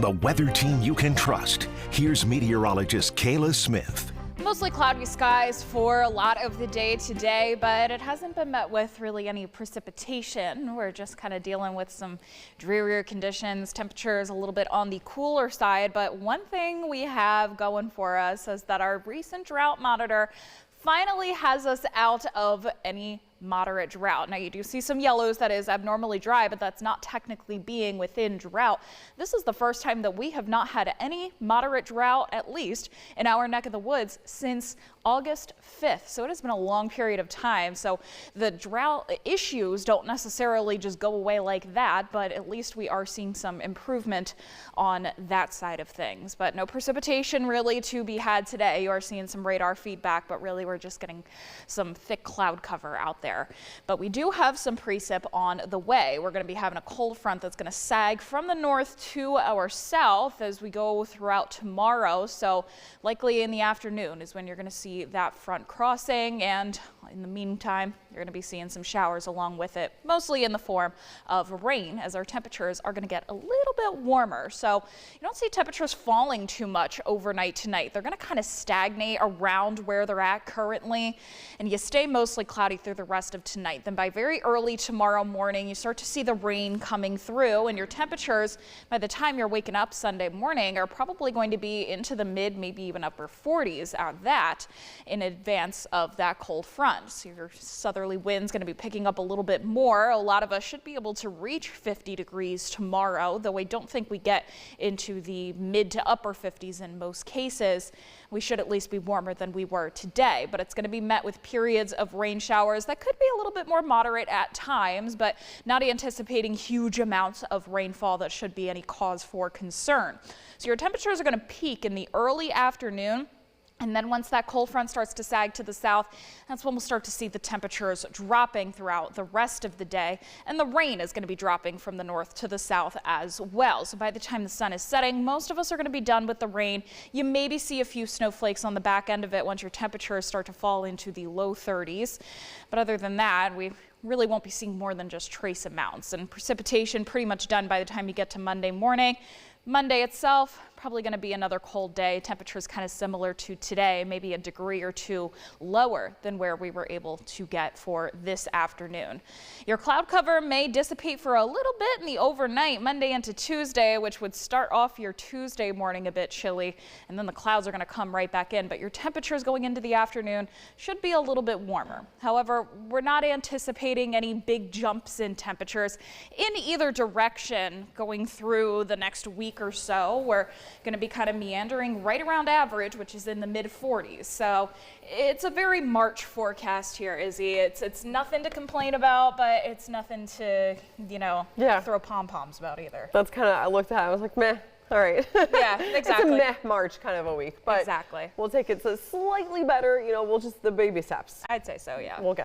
From the weather team you can trust, here's meteorologist Kayla Smith. Mostly cloudy skies for a lot of the day today, but it hasn't been met with really any precipitation. We're just kind of dealing with some drearier conditions. Temperatures a little bit on the cooler side, but one thing we have going for us is that our recent drought monitor finally has us out of any moderate drought. Now you do see some yellows, that is abnormally dry, but that's not technically being within drought. This is the first time that we have not had any moderate drought, at least in our neck of the woods, since August 5th. So it has been a long period of time. So the drought issues don't necessarily just go away like that, but at least we are seeing some improvement on that side of things. But no precipitation really to be had today. You are seeing some radar feedback, but really we're just getting some thick cloud cover out there. But we do have some precip on the way. We're going to be having a cold front that's going to sag from the north to our south as we go throughout tomorrow. So likely in the afternoon is when you're going to see that front crossing, and in the meantime you're going to be seeing some showers along with it, mostly in the form of rain, as our temperatures are going to get a little bit warmer. So you don't see temperatures falling too much overnight tonight. They're going to kind of stagnate around where they're at currently, and you stay mostly cloudy through the rest of tonight. Then by very early tomorrow morning you start to see the rain coming through, and your temperatures by the time you're waking up Sunday morning are probably going to be into the mid, maybe even upper 40s at that, in advance of that cold front. So your southerly wind's going to be picking up a little bit more. A lot of us should be able to reach 50 degrees tomorrow, though I don't think we get into the mid to upper 50s in most cases. We should at least be warmer than we were today, but it's going to be met with periods of rain showers that could be a little bit more moderate at times, but not anticipating huge amounts of rainfall that should be any cause for concern. So your temperatures are going to peak in the early afternoon. And then once that cold front starts to sag to the south, that's when we'll start to see the temperatures dropping throughout the rest of the day. And the rain is going to be dropping from the north to the south as well. So by the time the sun is setting, most of us are going to be done with the rain. You maybe see a few snowflakes on the back end of it once your temperatures start to fall into the low 30s. But other than that, we really won't be seeing more than just trace amounts. And precipitation pretty much done by the time you get to Monday morning. Monday itself, probably going to be another cold day. Temperatures kind of similar to today, maybe a degree or two lower than where we were able to get for this afternoon. Your cloud cover may dissipate for a little bit in the overnight, Monday into Tuesday, which would start off your Tuesday morning a bit chilly, and then the clouds are going to come right back in. But your temperatures going into the afternoon should be a little bit warmer. However, we're not anticipating any big jumps in temperatures in either direction going through the next week or so. We're going to be kind of meandering right around average, which is in the mid 40s. So it's a very March forecast here, Izzy. It's nothing to complain about, but it's nothing to, throw pom-poms about either. That's kind of, I looked at it, I was like, meh. All right. Yeah, exactly. It's a meh March kind of a week, but exactly. We'll take it so slightly better, we'll just the baby steps. I'd say so, yeah. We'll get